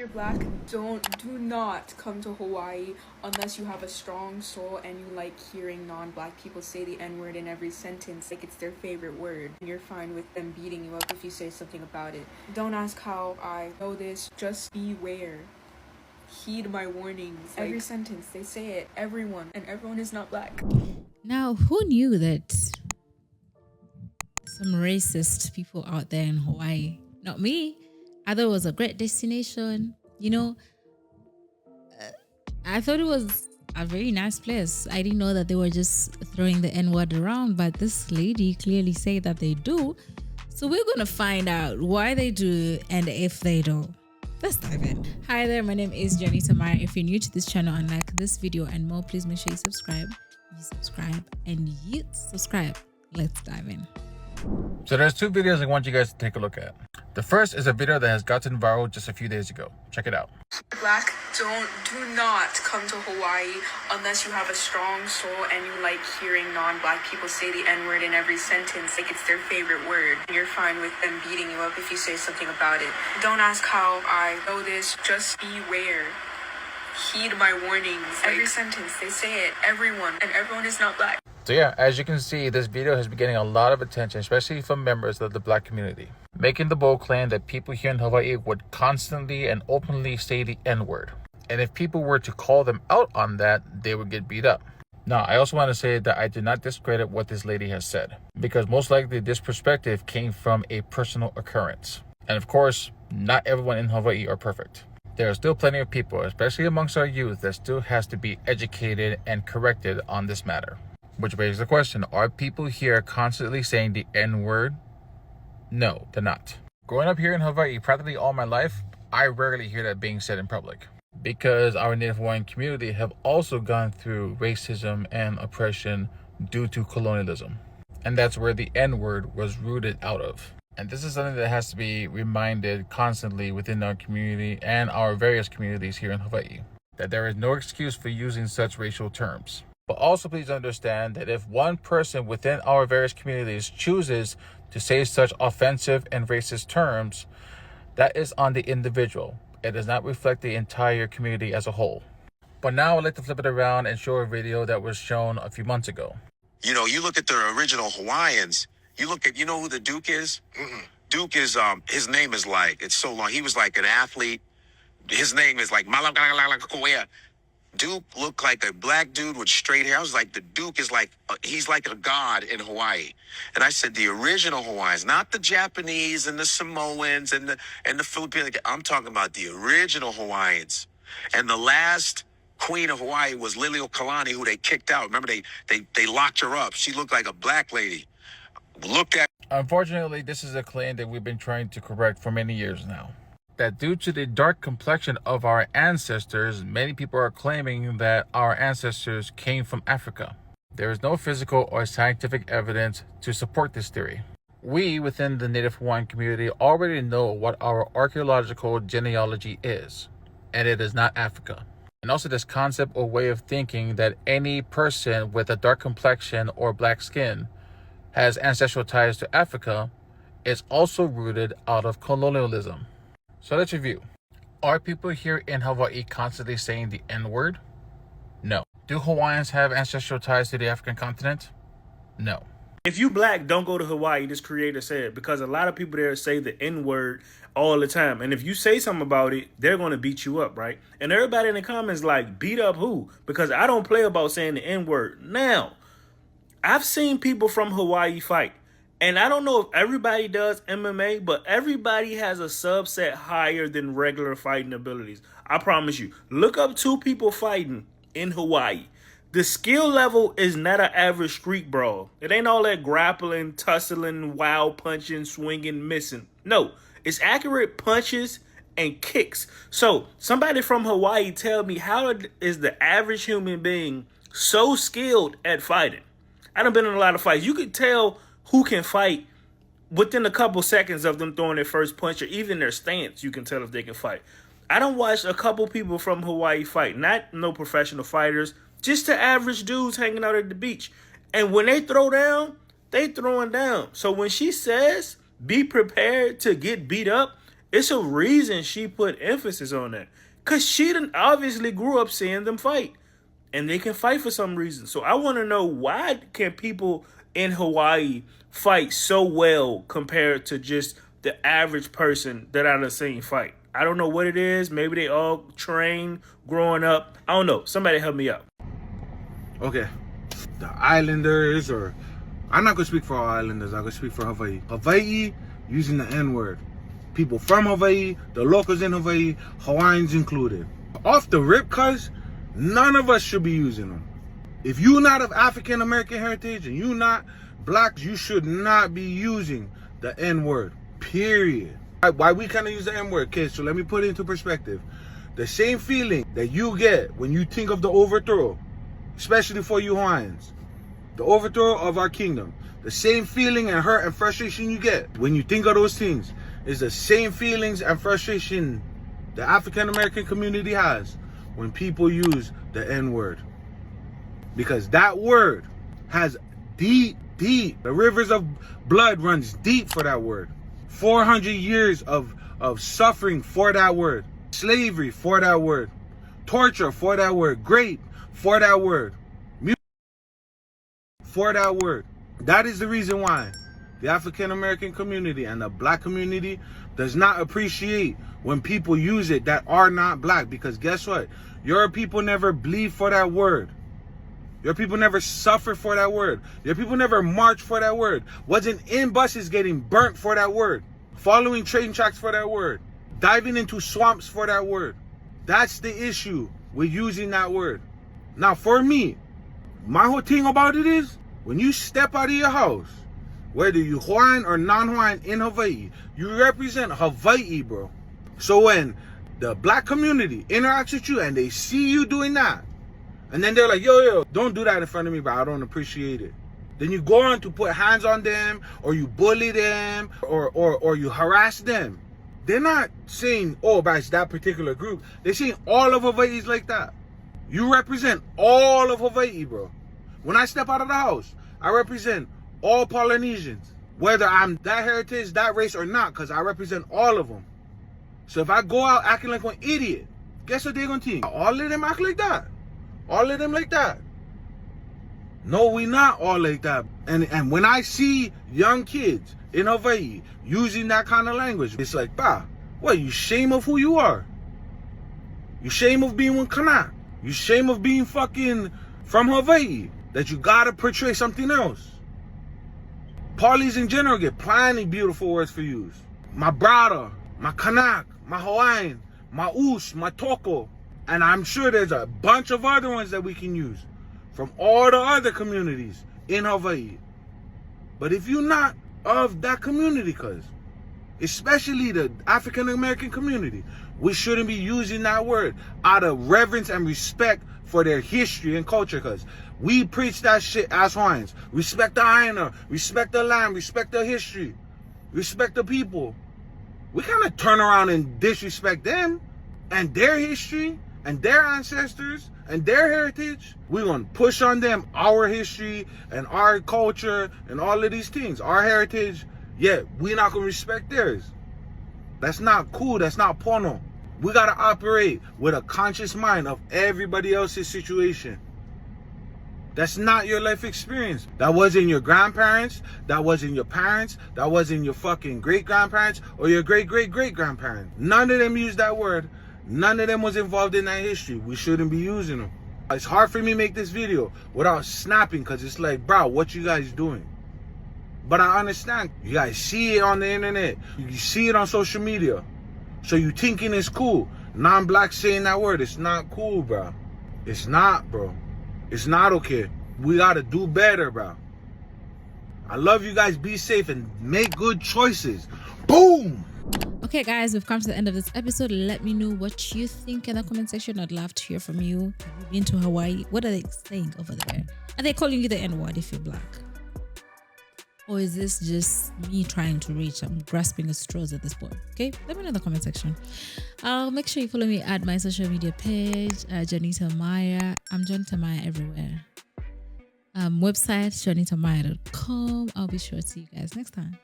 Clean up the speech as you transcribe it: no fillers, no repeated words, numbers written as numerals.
you're black, do not come to Hawaii unless you have a strong soul and you like hearing non-black people say the N-word in every sentence like it's their favorite word. You're fine with them beating you up if you say something about it. Don't ask how I know this, just beware. Heed my warnings. Every sentence, they say it. Everyone. And everyone is not black. Now, who knew that some racist people out there in Hawaii? Not me. I thought it was a great destination. You know, I thought it was a very nice place. I didn't know that they were just throwing the N-word around, but this lady clearly said that they do. So we're going to find out why they do and if they do. Let's dive in. Hi there, my name is Jenny Tamara. If you're new to this channel and like this video and more, please make sure you subscribe. You subscribe. Let's dive in. So there's two videos I want you guys to take a look at. The first is a video that has gotten viral just a few days ago. Check it out. Black, do not come to Hawaii unless you have a strong soul and you like hearing non-black people say the N-word in every sentence like it's their favorite word. You're fine with them beating you up if you say something about it. Don't ask how I know this, just beware. Heed my warnings. Every sentence, they say it. Everyone. And everyone is not black. So yeah, as you can see, this video has been getting a lot of attention, especially from members of the black community, making the bold claim that people here in Hawaii would constantly and openly say the N-word. And if people were to call them out on that, they would get beat up. Now, I also want to say that I do not discredit what this lady has said, because most likely this perspective came from a personal occurrence. And of course, not everyone in Hawaii are perfect. There are still plenty of people, especially amongst our youth, that still has to be educated and corrected on this matter. Which raises the question, are people here constantly saying the N-word? No, they're not. Growing up here in Hawaii practically all my life, I rarely hear that being said in public, because our Native Hawaiian community have also gone through racism and oppression due to colonialism. And that's where the N-word was rooted out of. And this is something that has to be reminded constantly within our community and our various communities here in Hawaii, that there is no excuse for using such racial terms. But also please understand that if one person within our various communities chooses to say such offensive and racist terms, that is on the individual. It does not reflect the entire community as a whole. But now I'd like to flip it around and show a video that was shown a few months ago. You know, you look at the original Hawaiians, you know who the Duke is? Duke is, his name is like, it's so long. He was like an athlete. His name is like Malakalalakakoea. Duke looked like a black dude with straight hair. I was like, the Duke is like, he's like a god in Hawaii. And I said, the original Hawaiians, not the Japanese and the Samoans and the Filipinos. I'm talking about the original Hawaiians. And the last queen of Hawaii was Liliuokalani, who they kicked out. Remember, they locked her up. She looked like a black lady. Look at. Unfortunately, this is a claim that we've been trying to correct for many years now. That due to the dark complexion of our ancestors, many people are claiming that our ancestors came from Africa. There is no physical or scientific evidence to support this theory. We within the Native Hawaiian community already know what our archaeological genealogy is, and it is not Africa. And also this concept or way of thinking that any person with a dark complexion or black skin has ancestral ties to Africa is also rooted out of colonialism. So let's review. Are people here in Hawaii constantly saying the N-word? No. Do Hawaiians have ancestral ties to the African continent? No. If you black, don't go to Hawaii, this creator said, because a lot of people there say the N-word all the time. And if you say something about it, they're going to beat you up, right? And everybody in the comments like, beat up who? Because I don't play about saying the N-word. Now, I've seen people from Hawaii fight. And I don't know if everybody does MMA, but everybody has a subset higher than regular fighting abilities. I promise you. Look up two people fighting in Hawaii. The skill level is not an average street brawl. It ain't all that grappling, tussling, wild punching, swinging, missing. No, it's accurate punches and kicks. So somebody from Hawaii tell me, how is the average human being so skilled at fighting? I done been in a lot of fights. You could tell who can fight within a couple seconds of them throwing their first punch, or even their stance. You can tell if they can fight. I done watched a couple people from Hawaii fight, not no professional fighters, just the average dudes hanging out at the beach. And when they throw down, they throwing down. So when she says be prepared to get beat up, It's a reason she put emphasis on that. Because she done obviously grew up seeing them fight. And they can fight for some reason. So I want to know, why can people in Hawaii fight so well compared to just the average person that I've seen fight? I don't know what it is. Maybe they all trained growing up. I don't know. Somebody help me out. Okay. The islanders, or I'm not gonna speak for all islanders, I'm gonna speak for Hawaii. Hawaii using the N-word. People from Hawaii, the locals in Hawaii, Hawaiians included. Off the rip, cuz none of us should be using them. If you're not of African American heritage and you're not black, you should not be using the N-word. Period. Why we kind of use the N-word, kids? So let me put it into perspective. The same feeling that you get when you think of the overthrow, especially for you Hawaiians, the overthrow of our kingdom, the same feeling and hurt and frustration you get when you think of those things is the same feelings and frustration the African American community has when people use the N-word. Because that word has deep, the rivers of blood runs deep for that word. 400 years of suffering for that word. Slavery for that word. Torture for that word. Rape for that word. For that word. That is the reason why the African American community and the black community does not appreciate when people use it that are not black. Because guess what? Your people never bleed for that word. Your people never suffer for that word. Your people never march for that word. Wasn't in buses getting burnt for that word. Following train tracks for that word. Diving into swamps for that word. That's the issue with using that word. Now for me, my whole thing about it is, when you step out of your house, whether you Hawaiian or non-Hawaiian in Hawaii, you represent Hawaii, bro. So when the black community interacts with you and they see you doing that, and then they're like, yo, don't do that in front of me, bro, I don't appreciate it. Then you go on to put hands on them, or you bully them, or you harass them. They're not saying, oh, but it's that particular group. They're saying all of Hawaii is like that. You represent all of Hawaii, bro. When I step out of the house, I represent all Polynesians. Whether I'm that heritage, that race or not, because I represent all of them. So if I go out acting like an idiot, guess what they're going to think? All of them act like that. All of them like that. No, we not all like that. And when I see young kids in Hawaii using that kind of language, it's like, bah, what, you shame of who you are? You shame of being one Kana? You shame of being fucking from Hawaii? That you gotta portray something else? Polis in general get plenty beautiful words for use. My brother, my Kanak, my Hawaiian, my Us, my Toko. And I'm sure there's a bunch of other ones that we can use from all the other communities in Hawaii. But if you're not of that community, cuz, especially the African American community, we shouldn't be using that word out of reverence and respect for their history and culture, cuz we preach that shit as Hawaiians. Respect the Aina, respect the land, respect the history, respect the people. We kind of turn around and disrespect them and their history and their ancestors and their heritage. We're going to push on them our history and our culture and all of these things, our heritage, yet we're not going to respect theirs. That's not cool. That's not porno. We got to operate with a conscious mind of everybody else's situation. That's not your life experience. That wasn't your grandparents. That wasn't your parents. That wasn't your fucking great-grandparents or your great-great-great-grandparents. None of them used that word. None of them was involved in that history. We shouldn't be using them. It's hard for me to make this video without snapping, because it's like, bro, what you guys doing? But I understand. You guys see it on the internet. You see it on social media. So you thinking it's cool. Non-black saying that word. It's not cool, bro. It's not, bro. It's not okay. We gotta do better, bro. I love you guys. Be safe and make good choices. Boom! Okay, guys, we've come to the end of this episode. Let me know what you think in the comment section. I'd love to hear from you. Have you been to Hawaii? What are they saying over there? Are they calling you the N-word if you're black? Or is this just me trying to reach? I'm grasping at straws at this point. Okay, let me know in the comment section. Make sure you follow me at my social media page, Janita Maya. I'm Janita Maya everywhere. Website, janitamaya.com. I'll be sure to see you guys next time.